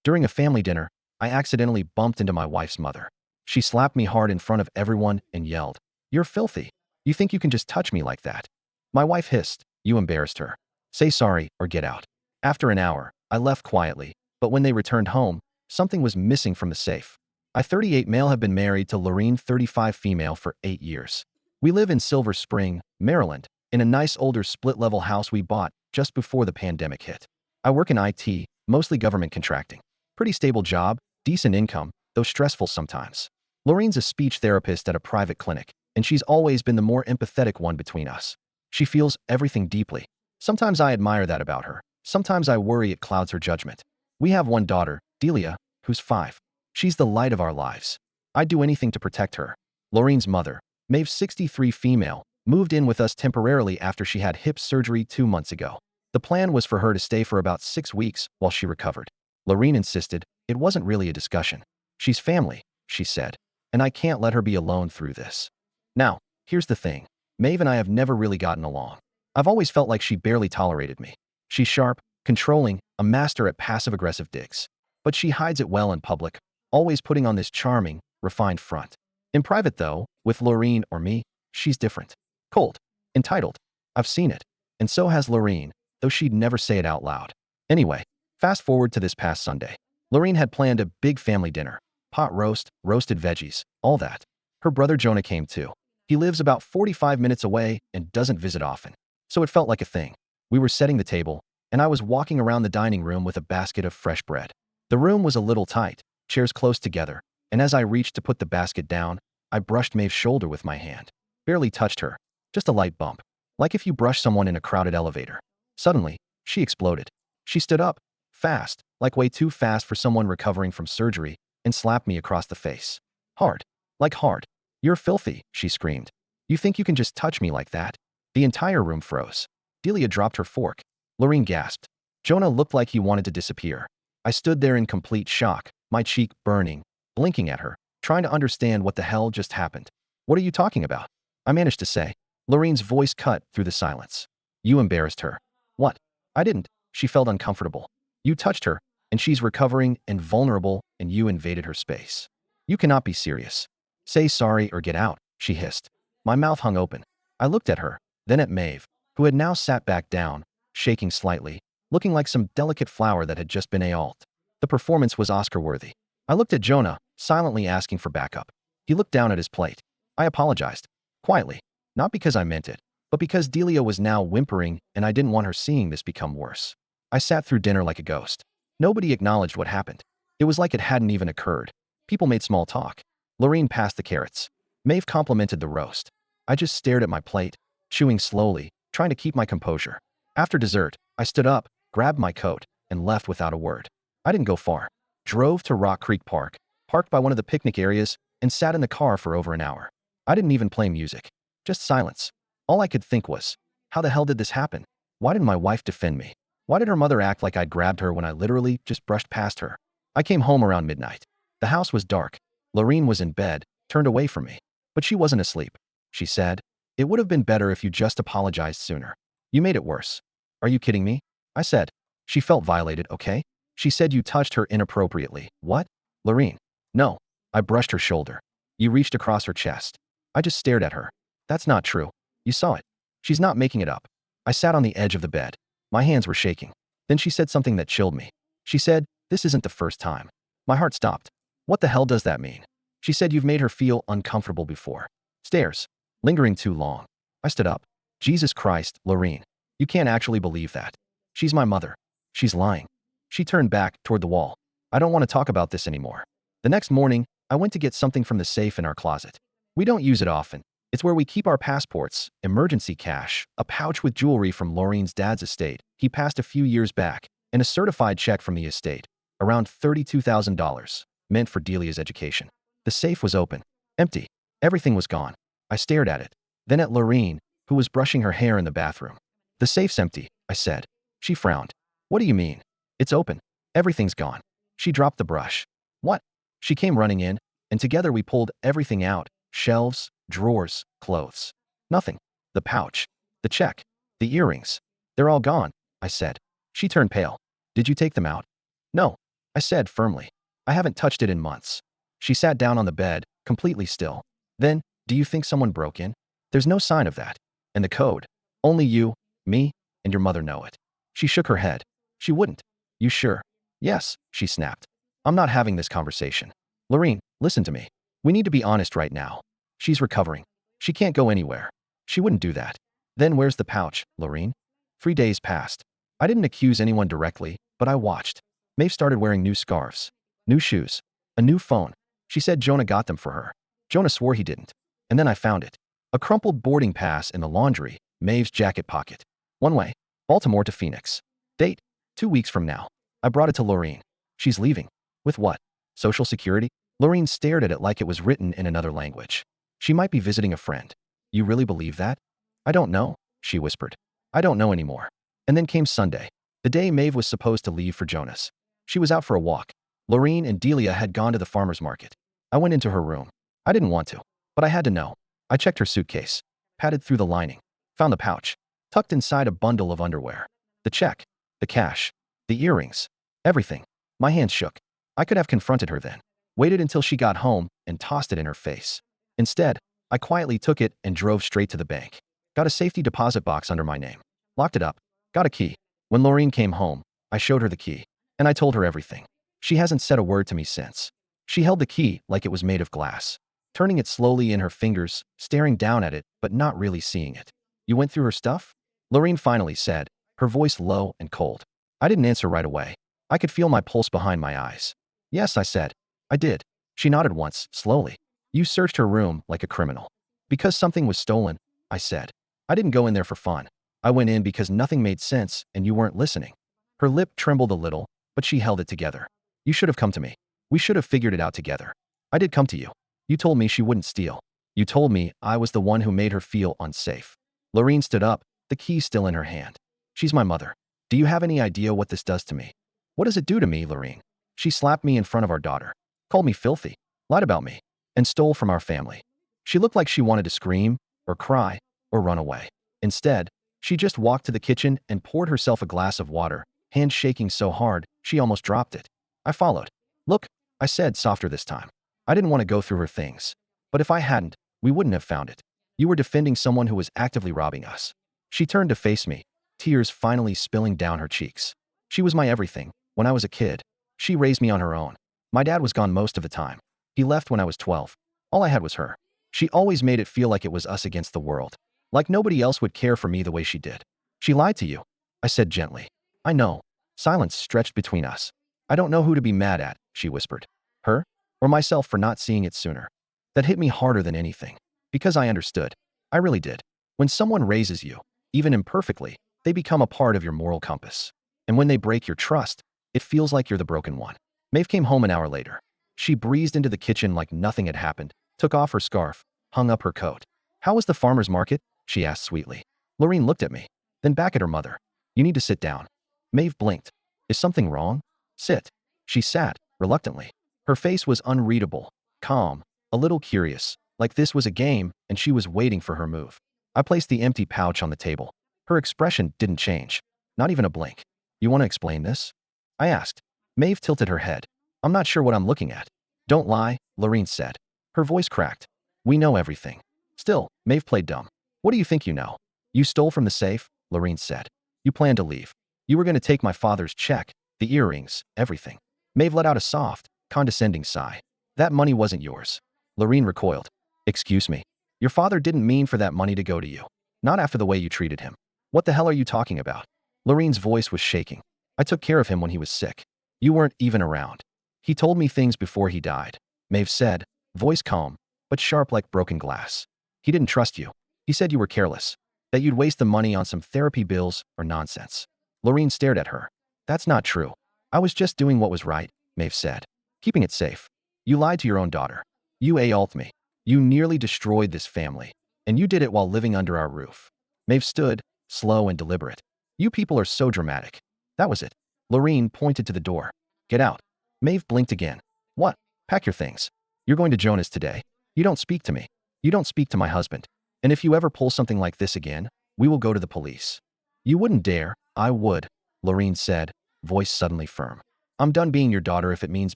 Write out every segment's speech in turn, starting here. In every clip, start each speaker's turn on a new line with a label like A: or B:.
A: During a family dinner, I accidentally bumped into my wife's mother. She slapped me hard in front of everyone and yelled, "You're filthy. You think you can just touch me like that?" My wife hissed, "You embarrassed her. Say sorry or get out." After an hour, I left quietly, but when they returned home, something was missing from the safe. I, 38 male, have been married to Lorene, 35 female, for 8 years. We live in Silver Spring, Maryland, in a nice older split-level house we bought just before the pandemic hit. I work in IT, mostly government contracting. Pretty stable job, decent income, though stressful sometimes. Lorene's a speech therapist at a private clinic, and she's always been the more empathetic one between us. She feels everything deeply. Sometimes I admire that about her. Sometimes I worry it clouds her judgment. We have one daughter, Delia, who's 5. She's the light of our lives. I'd do anything to protect her. Lorene's mother, Maeve, 63 female, moved in with us temporarily after she had hip surgery 2 months ago. The plan was for her to stay for about 6 weeks while she recovered. Lorene insisted it wasn't really a discussion. She's family, she said, and I can't let her be alone through this. Now, here's the thing. Maeve and I have never really gotten along. I've always felt like she barely tolerated me. She's sharp, controlling, a master at passive-aggressive digs. But she hides it well in public, always putting on this charming, refined front. In private, though, with Lorene or me, she's different. Cold. Entitled. I've seen it. And so has Lorene, though she'd never say it out loud. Anyway, fast forward to this past Sunday. Lorene had planned a big family dinner. Pot roast, roasted veggies, all that. Her brother Jonah came too. He lives about 45 minutes away and doesn't visit often. So it felt like a thing. We were setting the table, and I was walking around the dining room with a basket of fresh bread. The room was a little tight, chairs close together, and as I reached to put the basket down, I brushed Maeve's shoulder with my hand. Barely touched her. Just a light bump. Like if you brush someone in a crowded elevator. Suddenly, she exploded. She stood up, fast, like way too fast for someone recovering from surgery, and slapped me across the face. Hard. Like hard. "You're filthy," she screamed. "You think you can just touch me like that?" The entire room froze. Delia dropped her fork. Lorene gasped. Jonah looked like he wanted to disappear. I stood there in complete shock, my cheek burning, blinking at her, trying to understand what the hell just happened. "What are you talking about?" I managed to say. Lorene's voice cut through the silence. "You embarrassed her." "What?" "I didn't." She felt uncomfortable. "You touched her, and she's recovering and vulnerable, and you invaded her space. You cannot be serious. Say sorry or get out," she hissed. My mouth hung open. I looked at her, then at Maeve, who had now sat back down, shaking slightly, looking like some delicate flower that had just been alt. The performance was Oscar-worthy. I looked at Jonah, silently asking for backup. He looked down at his plate. I apologized. Quietly. Not because I meant it, but because Delia was now whimpering and I didn't want her seeing this become worse. I sat through dinner like a ghost. Nobody acknowledged what happened. It was like it hadn't even occurred. People made small talk. Lorene passed the carrots. Maeve complimented the roast. I just stared at my plate, chewing slowly, trying to keep my composure. After dessert, I stood up, grabbed my coat, and left without a word. I didn't go far. Drove to Rock Creek Park, parked by one of the picnic areas, and sat in the car for over an hour. I didn't even play music. Just silence. All I could think was, how the hell did this happen? Why didn't my wife defend me? Why did her mother act like I'd grabbed her when I literally just brushed past her? I came home around midnight. The house was dark. Lorene was in bed, turned away from me. But she wasn't asleep. She said, "It would have been better if you just apologized sooner. You made it worse." "Are you kidding me?" I said. She felt violated, okay? She said you touched her inappropriately. What? Lorene. No. I brushed her shoulder. You reached across her chest. I just stared at her. That's not true. You saw it. She's not making it up. I sat on the edge of the bed. My hands were shaking. Then she said something that chilled me. She said, "This isn't the first time." My heart stopped. What the hell does that mean? She said you've made her feel uncomfortable before. Stares. Lingering too long. I stood up. Jesus Christ, Lorene. You can't actually believe that. She's my mother. She's lying. She turned back toward the wall. I don't want to talk about this anymore. The next morning, I went to get something from the safe in our closet. We don't use it often. It's where we keep our passports, emergency cash, a pouch with jewelry from Lorene's dad's estate he passed a few years back, and a certified check from the estate, around $32,000, meant for Delia's education. The safe was open. Empty. Everything was gone. I stared at it, then at Lorene, who was brushing her hair in the bathroom. "The safe's empty," I said. She frowned. "What do you mean?" "It's open. Everything's gone." She dropped the brush. "What?" She came running in, and together we pulled everything out. Shelves, drawers, clothes. Nothing. The pouch. The check. The earrings. "They're all gone," I said. She turned pale. "Did you take them out?" "No." I said firmly. I haven't touched it in months. She sat down on the bed, completely still. Then, do you think someone broke in? There's no sign of that. And the code. Only you, me, and your mother know it. She shook her head. She wouldn't. You sure? Yes, she snapped. I'm not having this conversation. Lorene, listen to me. We need to be honest right now. She's recovering. She can't go anywhere. She wouldn't do that. Then where's the pouch, Lorene? 3 days passed. I didn't accuse anyone directly, but I watched. Maeve started wearing new scarves, new shoes, a new phone. She said Jonah got them for her. Jonah swore he didn't. And then I found it. A crumpled boarding pass in the laundry, Maeve's jacket pocket. One way, Baltimore to Phoenix. Date, 2 weeks from now. I brought it to Lorene. She's leaving. With what? Social Security? Lorene stared at it like it was written in another language. She might be visiting a friend. You really believe that? I don't know, she whispered. I don't know anymore. And then came Sunday, the day Maeve was supposed to leave for Jonas. She was out for a walk. Lorene and Delia had gone to the farmer's market. I went into her room. I didn't want to, but I had to know. I checked her suitcase, patted through the lining, found the pouch, tucked inside a bundle of underwear. The check, the cash, the earrings, everything. My hands shook. I could have confronted her then, waited until she got home and tossed it in her face. Instead, I quietly took it and drove straight to the bank. Got a safety deposit box under my name. Locked it up. Got a key. When Lorene came home, I showed her the key. And I told her everything. She hasn't said a word to me since. She held the key like it was made of glass, turning it slowly in her fingers, staring down at it, but not really seeing it. You went through her stuff? Lorene finally said, her voice low and cold. I didn't answer right away. I could feel my pulse behind my eyes. Yes, I said. I did. She nodded once, slowly. You searched her room like a criminal. Because something was stolen, I said. I didn't go in there for fun. I went in because nothing made sense and you weren't listening. Her lip trembled a little, but she held it together. You should have come to me. We should have figured it out together. I did come to you. You told me she wouldn't steal. You told me I was the one who made her feel unsafe. Lorene stood up, the key still in her hand. She's my mother. Do you have any idea what this does to me? What does it do to me, Lorene? She slapped me in front of our daughter, called me filthy, lied about me, and stole from our family. She looked like she wanted to scream, or cry, or run away. Instead, she just walked to the kitchen and poured herself a glass of water, hands shaking so hard, she almost dropped it. I followed. Look, I said softer this time. I didn't want to go through her things. But if I hadn't, we wouldn't have found it. You were defending someone who was actively robbing us. She turned to face me, tears finally spilling down her cheeks. She was my everything. When I was a kid, she raised me on her own. My dad was gone most of the time. He left when I was 12. All I had was her. She always made it feel like it was us against the world. Like nobody else would care for me the way she did. She lied to you, I said gently. I know. Silence stretched between us. I don't know who to be mad at, she whispered. Her? Or myself for not seeing it sooner. That hit me harder than anything. Because I understood. I really did. When someone raises you, even imperfectly, they become a part of your moral compass. And when they break your trust, it feels like you're the broken one. Maeve came home an hour later. She breezed into the kitchen like nothing had happened, took off her scarf, hung up her coat. How was the farmer's market? She asked sweetly. Lorene looked at me, then back at her mother. You need to sit down. Maeve blinked. Is something wrong? Sit. She sat, reluctantly. Her face was unreadable, calm, a little curious, like this was a game and she was waiting for her move. I placed the empty pouch on the table. Her expression didn't change. Not even a blink. You want to explain this? I asked. Maeve tilted her head. I'm not sure what I'm looking at. Don't lie, Lorene said. Her voice cracked. We know everything. Still, Maeve played dumb. What do you think you know? You stole from the safe, Lorene said. You planned to leave. You were going to take my father's check, the earrings, everything. Maeve let out a soft, condescending sigh. That money wasn't yours. Lorene recoiled. Excuse me. Your father didn't mean for that money to go to you. Not after the way you treated him. What the hell are you talking about? Lorene's voice was shaking. I took care of him when he was sick. You weren't even around. He told me things before he died. Maeve said, voice calm, but sharp like broken glass. He didn't trust you. He said you were careless, that you'd waste the money on some therapy bills or nonsense. Lorene stared at her. That's not true. I was just doing what was right, Maeve said. Keeping it safe. You lied to your own daughter. You AL'd me. You nearly destroyed this family. And you did it while living under our roof. Maeve stood, slow and deliberate. You people are so dramatic. That was it. Lorene pointed to the door. Get out. Maeve blinked again. What? Pack your things. You're going to Jonas today. You don't speak to me. You don't speak to my husband. And if you ever pull something like this again, we will go to the police. You wouldn't dare. I would, Lorene said, voice suddenly firm. I'm done being your daughter if it means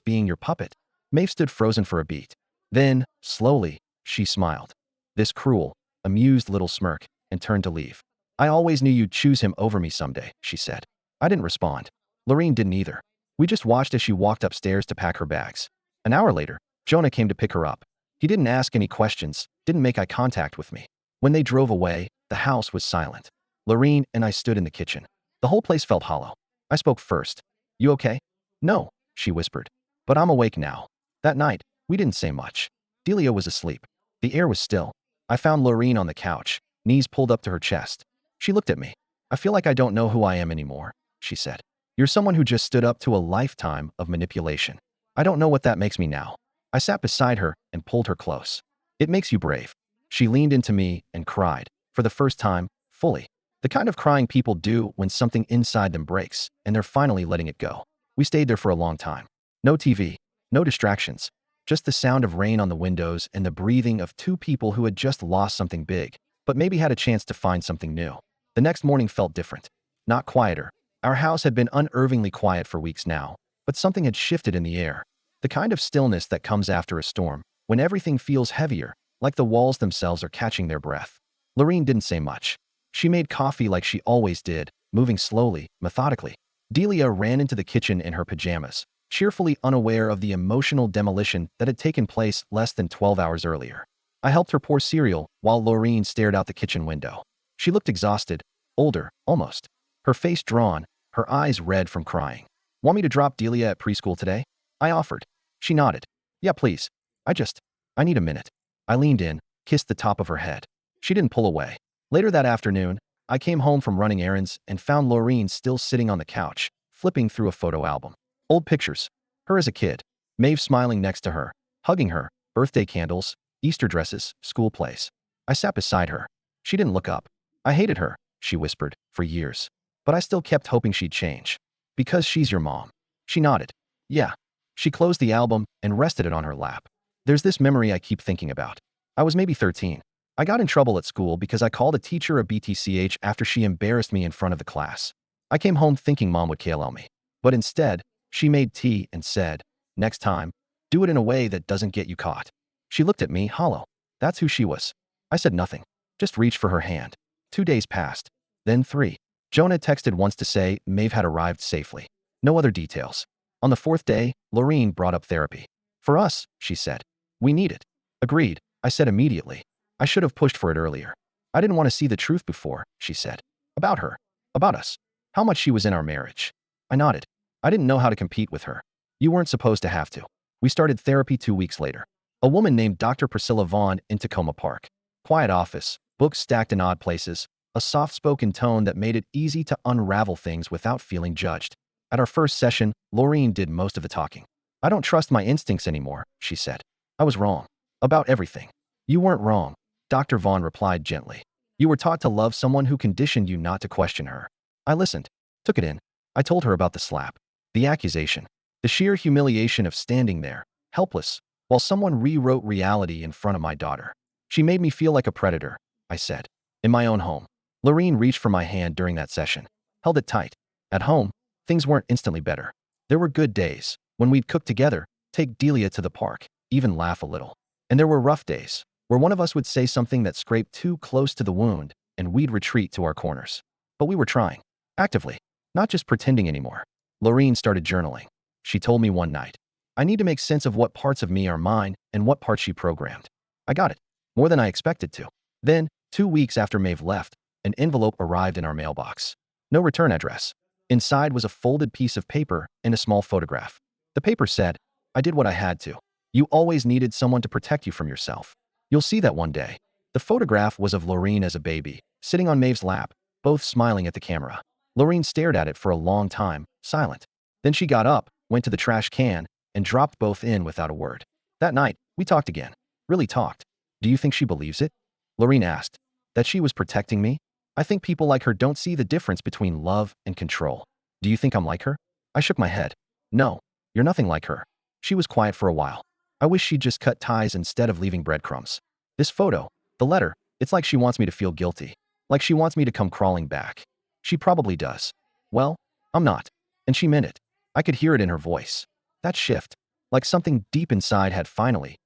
A: being your puppet. Maeve stood frozen for a beat. Then, slowly, she smiled. This cruel, amused little smirk, and turned to leave. I always knew you'd choose him over me someday, she said. I didn't respond. Lorene didn't either. We just watched as she walked upstairs to pack her bags. An hour later, Jonah came to pick her up. He didn't ask any questions, didn't make eye contact with me. When they drove away, the house was silent. Lorene and I stood in the kitchen. The whole place felt hollow. I spoke first. You okay? No, she whispered. But I'm awake now. That night, we didn't say much. Delia was asleep. The air was still. I found Lorene on the couch, knees pulled up to her chest. She looked at me. I feel like I don't know who I am anymore, she said. You're someone who just stood up to a lifetime of manipulation. I don't know what that makes me now. I sat beside her and pulled her close. It makes you brave. She leaned into me and cried, for the first time, fully. The kind of crying people do when something inside them breaks, and they're finally letting it go. We stayed there for a long time. No TV, no distractions, just the sound of rain on the windows and the breathing of two people who had just lost something big, but maybe had a chance to find something new. The next morning felt different. Not quieter. Our house had been unnervingly quiet for weeks now, but something had shifted in the air. The kind of stillness that comes after a storm, when everything feels heavier, like the walls themselves are catching their breath. Lorene didn't say much. She made coffee like she always did, moving slowly, methodically. Delia ran into the kitchen in her pajamas, cheerfully unaware of the emotional demolition that had taken place less than 12 hours earlier. I helped her pour cereal while Lorene stared out the kitchen window. She looked exhausted, older, almost. Her face drawn, her eyes red from crying. Want me to drop Delia at preschool today? I offered. She nodded. Yeah, please. I need a minute. I leaned in, kissed the top of her head. She didn't pull away. Later that afternoon, I came home from running errands and found Lorene still sitting on the couch, flipping through a photo album. Old pictures. Her as a kid. Maeve smiling next to her, hugging her, birthday candles, Easter dresses, school plays. I sat beside her. She didn't look up. I hated her, she whispered, for years. But I still kept hoping she'd change. Because she's your mom. She nodded. Yeah. She closed the album and rested it on her lap. There's this memory I keep thinking about. I was maybe 13. I got in trouble at school because I called a teacher a BTCH after she embarrassed me in front of the class. I came home thinking mom would KLL me. But instead, she made tea and said, next time, do it in a way that doesn't get you caught. She looked at me, hollow. That's who she was. I said nothing. Just reached for her hand. 2 days passed. Then 3. Jonah texted once to say Maeve had arrived safely. No other details. On the 4th day, Lorene brought up therapy. For us, she said. We need it. Agreed, I said immediately. I should have pushed for it earlier. I didn't want to see the truth before, she said. About her. About us. How much she was in our marriage. I nodded. I didn't know how to compete with her. You weren't supposed to have to. We started therapy 2 weeks later. A woman named Dr. Priscilla Vaughn in Tacoma Park. Quiet office, books stacked in odd places, a soft-spoken tone that made it easy to unravel things without feeling judged. At our first session, Lorene did most of the talking. I don't trust my instincts anymore, she said. I was wrong. About everything. You weren't wrong, Dr. Vaughn replied gently. You were taught to love someone who conditioned you not to question her. I listened, took it in. I told her about the slap, the accusation, the sheer humiliation of standing there, helpless, while someone rewrote reality in front of my daughter. She made me feel like a predator, I said, in my own home. Lorene reached for my hand during that session, held it tight. At home, things weren't instantly better. There were good days, when we'd cook together, take Delia to the park, even laugh a little. And there were rough days, where one of us would say something that scraped too close to the wound, and we'd retreat to our corners. But we were trying, actively, not just pretending anymore. Lorene started journaling. She told me one night, I need to make sense of what parts of me are mine and what parts she programmed. I got it, more than I expected to. Then, 2 weeks after Maeve left, an envelope arrived in our mailbox. No return address. Inside was a folded piece of paper and a small photograph. The paper said, I did what I had to. You always needed someone to protect you from yourself. You'll see that one day. The photograph was of Lorene as a baby, sitting on Maeve's lap, both smiling at the camera. Lorene stared at it for a long time, silent. Then she got up, went to the trash can, and dropped both in without a word. That night, we talked again. Really talked. Do you think she believes it? Lorene asked. That she was protecting me? I think people like her don't see the difference between love and control. Do you think I'm like her? I shook my head. No, you're nothing like her. She was quiet for a while. I wish she'd just cut ties instead of leaving breadcrumbs. This photo, the letter, it's like she wants me to feel guilty. Like she wants me to come crawling back. She probably does. Well, I'm not. And she meant it. I could hear it in her voice. That shift, like something deep inside had finally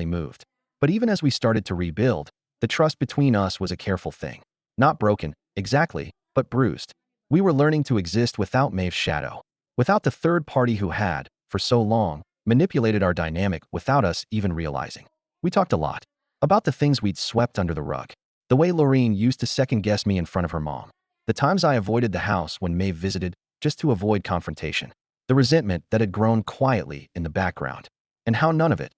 A: moved. But even as we started to rebuild, the trust between us was a careful thing. Not broken, exactly, but bruised. We were learning to exist without Maeve's shadow. Without the third party who had, for so long, manipulated our dynamic without us even realizing. We talked a lot. About the things we'd swept under the rug. The way Lorene used to second-guess me in front of her mom. The times I avoided the house when Maeve visited just to avoid confrontation. The resentment that had grown quietly in the background. And how none of it,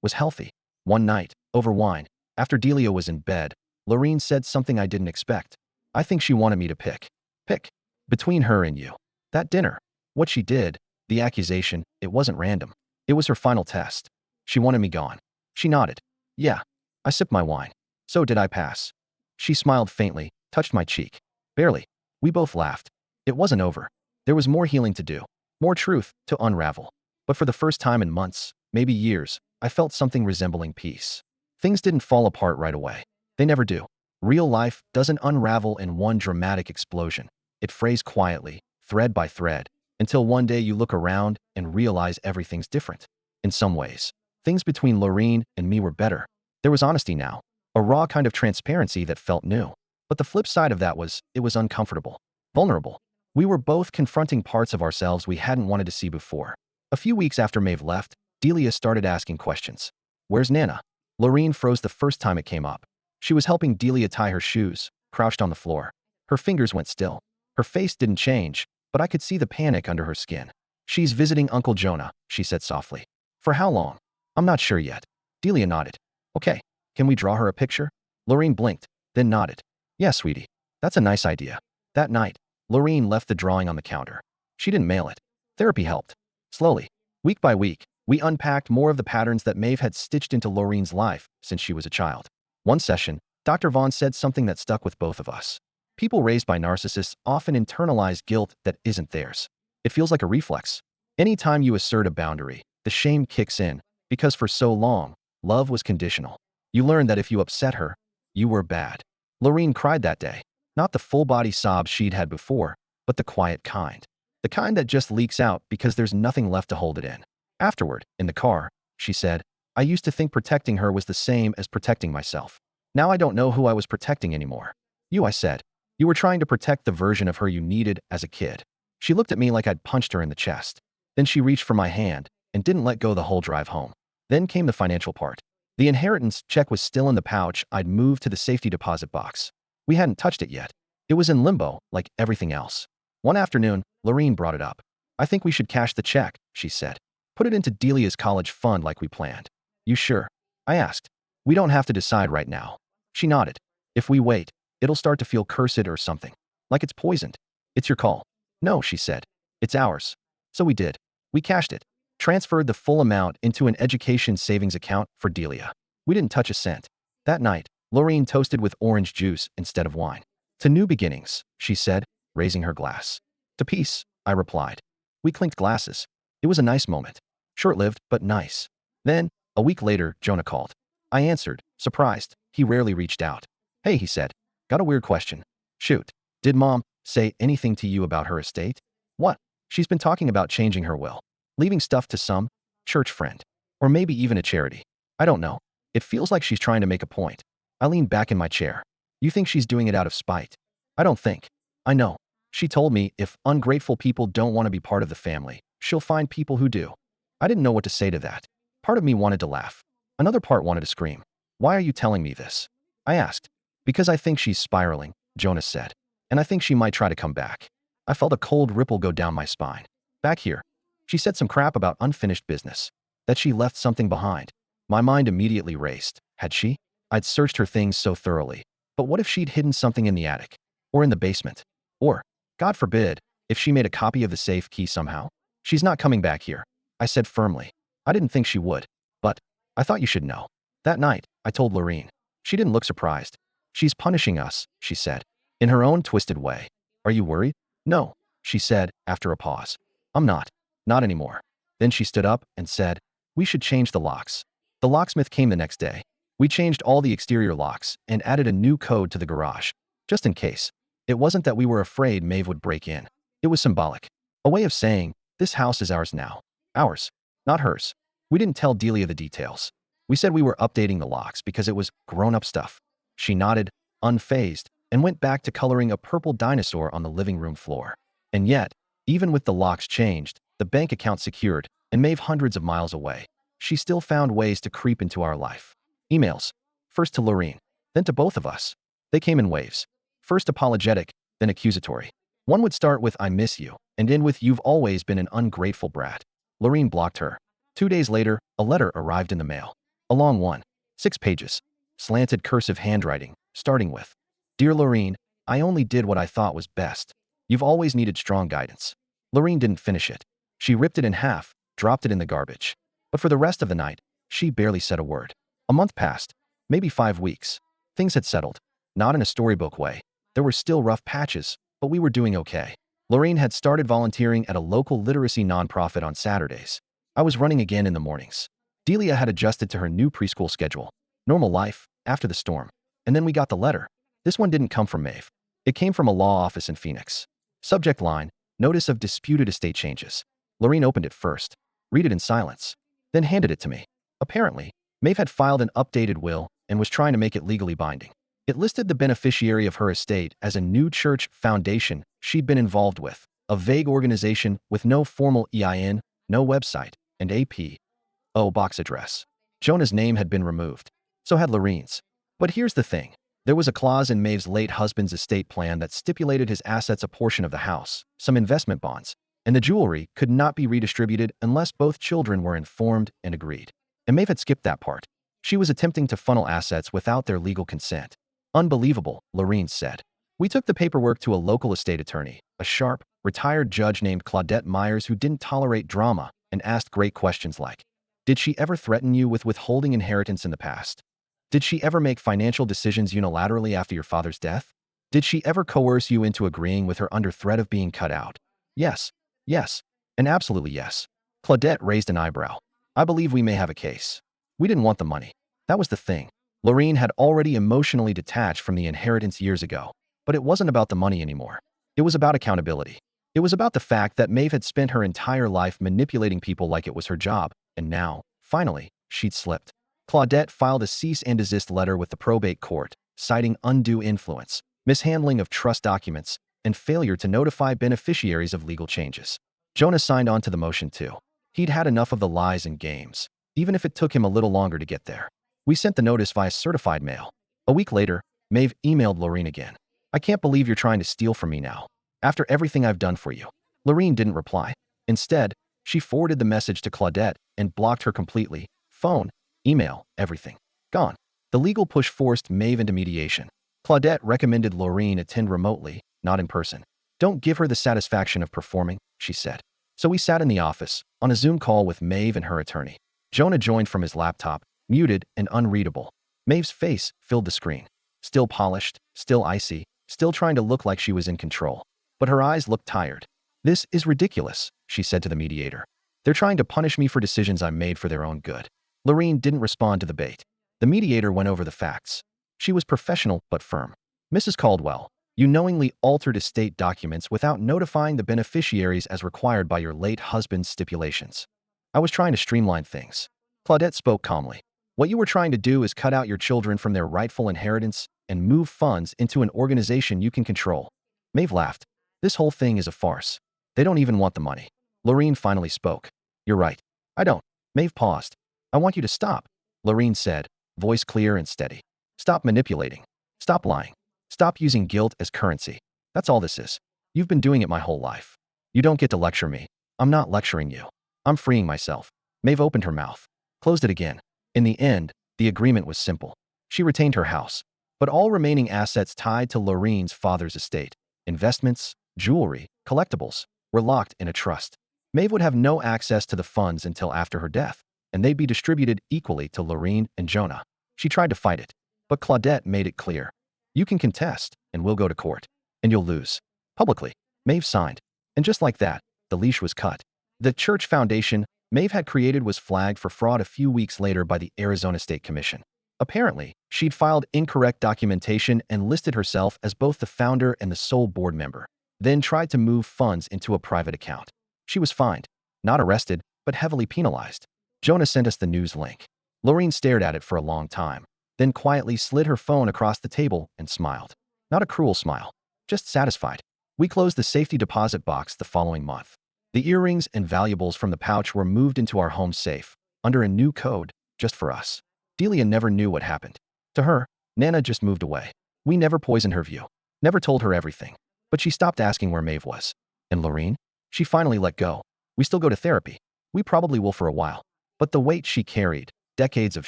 A: was healthy. One night, over wine, after Delia was in bed, Lorene said something I didn't expect. I think she wanted me to pick. Pick. Between her and you. That dinner. What she did, the accusation, it wasn't random. It was her final test. She wanted me gone. She nodded. Yeah. I sipped my wine. So did I pass. She smiled faintly, touched my cheek. Barely. We both laughed. It wasn't over. There was more healing to do. More truth to unravel. But for the first time in months, maybe years, I felt something resembling peace. Things didn't fall apart right away. They never do. Real life doesn't unravel in one dramatic explosion. It frays quietly, thread by thread, until one day you look around and realize everything's different. In some ways, things between Lorene and me were better. There was honesty now, a raw kind of transparency that felt new. But the flip side of that was, it was uncomfortable, vulnerable. We were both confronting parts of ourselves we hadn't wanted to see before. A few weeks after Maeve left, Delia started asking questions. Where's Nana? Lorene froze the first time it came up. She was helping Delia tie her shoes, crouched on the floor. Her fingers went still. Her face didn't change, but I could see the panic under her skin. She's visiting Uncle Jonah, she said softly. For how long? I'm not sure yet. Delia nodded. Okay, can we draw her a picture? Lorene blinked, then nodded. Yeah, sweetie. That's a nice idea. That night, Lorene left the drawing on the counter. She didn't mail it. Therapy helped. Slowly, week by week, we unpacked more of the patterns that Maeve had stitched into Lorene's life since she was a child. One session, Dr. Vaughn said something that stuck with both of us. People raised by narcissists often internalize guilt that isn't theirs. It feels like a reflex. Anytime you assert a boundary, the shame kicks in, because for so long, love was conditional. You learned that if you upset her, you were bad. Lorene cried that day. Not the full-body sobs she'd had before, but the quiet kind. The kind that just leaks out because there's nothing left to hold it in. Afterward, in the car, she said, I used to think protecting her was the same as protecting myself. Now I don't know who I was protecting anymore. You, I said. You were trying to protect the version of her you needed as a kid. She looked at me like I'd punched her in the chest. Then she reached for my hand and didn't let go the whole drive home. Then came the financial part. The inheritance check was still in the pouch I'd moved to the safety deposit box. We hadn't touched it yet. It was in limbo, like everything else. One afternoon, Lorene brought it up. I think we should cash the check, she said. Put it into Delia's college fund like we planned. You sure? I asked. We don't have to decide right now. She nodded. If we wait, it'll start to feel cursed or something. Like it's poisoned. It's your call. No, she said. It's ours. So we did. We cashed it. Transferred the full amount into an education savings account for Delia. We didn't touch a cent. That night, Lorene toasted with orange juice instead of wine. To new beginnings, she said, raising her glass. To peace, I replied. We clinked glasses. It was a nice moment. Short-lived, but nice. Then, a week later, Jonah called. I answered, surprised. He rarely reached out. Hey, he said. Got a weird question. Shoot. Did Mom say anything to you about her estate? What? She's been talking about changing her will. Leaving stuff to some church friend. Or maybe even a charity. I don't know. It feels like she's trying to make a point. I leaned back in my chair. You think she's doing it out of spite? I don't think. I know. She told me if ungrateful people don't want to be part of the family, she'll find people who do. I didn't know what to say to that. Part of me wanted to laugh. Another part wanted to scream. Why are you telling me this? I asked. Because I think she's spiraling, Jonas said. And I think she might try to come back. I felt a cold ripple go down my spine. Back here. She said some crap about unfinished business. That she left something behind. My mind immediately raced. Had she? I'd searched her things so thoroughly. But what if she'd hidden something in the attic? Or in the basement? Or, God forbid, if she made a copy of the safe key somehow? She's not coming back here, I said firmly. I didn't think she would. But, I thought you should know. That night, I told Lorene. She didn't look surprised. She's punishing us, she said. In her own twisted way. Are you worried? No, she said, after a pause. I'm not. Not anymore. Then she stood up and said, we should change the locks. The locksmith came the next day. We changed all the exterior locks and added a new code to the garage. Just in case. It wasn't that we were afraid Maeve would break in. It was symbolic. A way of saying, This house is ours now. Ours, not hers. We didn't tell Delia the details. We said we were updating the locks because it was grown-up stuff. She nodded, unfazed, and went back to coloring a purple dinosaur on the living room floor. And yet, even with the locks changed, the bank account secured, and Maeve hundreds of miles away, she still found ways to creep into our life. Emails. First to Lorene, then to both of us. They came in waves. First apologetic, then accusatory. One would start with "I miss you," and end with "You've always been an ungrateful brat." Lorene blocked her. 2 days later, a letter arrived in the mail. A long one. 6 pages. Slanted cursive handwriting, starting with, "Dear Lorene, I only did what I thought was best. You've always needed strong guidance." Lorene didn't finish it. She ripped it in half, dropped it in the garbage. But for the rest of the night, she barely said a word. A month passed. Maybe 5 weeks. Things had settled. Not in a storybook way. There were still rough patches, but we were doing okay. Lorene had started volunteering at a local literacy nonprofit on Saturdays. I was running again in the mornings. Delia had adjusted to her new preschool schedule. Normal life, after the storm. And then we got the letter. This one didn't come from Maeve. It came from a law office in Phoenix. Subject line, "Notice of disputed estate changes." Lorene opened it first, read it in silence, then handed it to me. Apparently, Maeve had filed an updated will and was trying to make it legally binding. It listed the beneficiary of her estate as a new church foundation she'd been involved with, a vague organization with no formal EIN, no website, and A.P.O. box address. Jonah's name had been removed. So had Lorene's. But here's the thing. There was a clause in Maeve's late husband's estate plan that stipulated his assets a portion of the house, some investment bonds, and the jewelry could not be redistributed unless both children were informed and agreed. And Maeve had skipped that part. She was attempting to funnel assets without their legal consent. "Unbelievable," Lorene said. "We took the paperwork to a local estate attorney, a sharp, retired judge named Claudette Myers who didn't tolerate drama and asked great questions like, did she ever threaten you with withholding inheritance in the past? Did she ever make financial decisions unilaterally after your father's death? Did she ever coerce you into agreeing with her under threat of being cut out?" Yes, yes, and absolutely yes. Claudette raised an eyebrow. "I believe we may have a case. We didn't want the money. That was the thing." Lorene had already emotionally detached from the inheritance years ago, but it wasn't about the money anymore. It was about accountability. It was about the fact that Maeve had spent her entire life manipulating people like it was her job, and now, finally, she'd slipped. Claudette filed a cease and desist letter with the probate court, citing undue influence, mishandling of trust documents, and failure to notify beneficiaries of legal changes. Jonah signed on to the motion too. He'd had enough of the lies and games, even if it took him a little longer to get there. We sent the notice via certified mail. A week later, Maeve emailed Lorene again. "I can't believe you're trying to steal from me now, after everything I've done for you." Lorene didn't reply. Instead, she forwarded the message to Claudette and blocked her completely. Phone, email, everything. Gone. The legal push forced Maeve into mediation. Claudette recommended Lorene attend remotely, not in person. "Don't give her the satisfaction of performing," she said. So we sat in the office, on a Zoom call with Maeve and her attorney. Jonah joined from his laptop, muted and unreadable. Maeve's face filled the screen. Still polished, still icy, still trying to look like she was in control. But her eyes looked tired. "This is ridiculous," she said to the mediator. "They're trying to punish me for decisions I made for their own good." Lorene didn't respond to the bait. The mediator went over the facts. She was professional but firm. "Mrs. Caldwell, you knowingly altered estate documents without notifying the beneficiaries as required by your late husband's stipulations." "I was trying to streamline things." Claudette spoke calmly. "What you were trying to do is cut out your children from their rightful inheritance and move funds into an organization you can control." Maeve laughed. "This whole thing is a farce. They don't even want the money." Lorene finally spoke. "You're right. I don't." Maeve paused. "I want you to stop," Lorene said, voice clear and steady. "Stop manipulating. Stop lying. Stop using guilt as currency. That's all this is. You've been doing it my whole life. You don't get to lecture me. I'm not lecturing you. I'm freeing myself." Maeve opened her mouth, closed it again. In the end, the agreement was simple. She retained her house, but all remaining assets tied to Lorene's father's estate, investments, jewelry, collectibles, were locked in a trust. Maeve would have no access to the funds until after her death, and they'd be distributed equally to Lorene and Jonah. She tried to fight it, but Claudette made it clear. "You can contest, and we'll go to court. And you'll lose. Publicly." Maeve signed. And just like that, the leash was cut. The church foundation Maeve had created was flagged for fraud a few weeks later by the Arizona State Commission. Apparently, she'd filed incorrect documentation and listed herself as both the founder and the sole board member, then tried to move funds into a private account. She was fined. Not arrested, but heavily penalized. Jonah sent us the news link. Lorene stared at it for a long time, then quietly slid her phone across the table and smiled. Not a cruel smile, just satisfied. We closed the safety deposit box the following month. The earrings and valuables from the pouch were moved into our home safe, under a new code, just for us. Delia never knew what happened. To her, Nana just moved away. We never poisoned her view. Never told her everything. But she stopped asking where Maeve was. And Lorene? She finally let go. We still go to therapy. We probably will for a while. But the weight she carried, decades of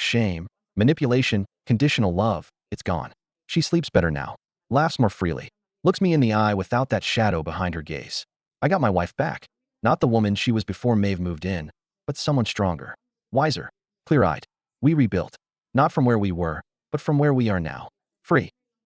A: shame, manipulation, conditional love, it's gone. She sleeps better now, laughs more freely, looks me in the eye without that shadow behind her gaze. I got my wife back. Not the woman she was before Maeve moved in, but someone stronger, wiser, clear-eyed. We rebuilt. Not from where we were, but from where we are now. Free.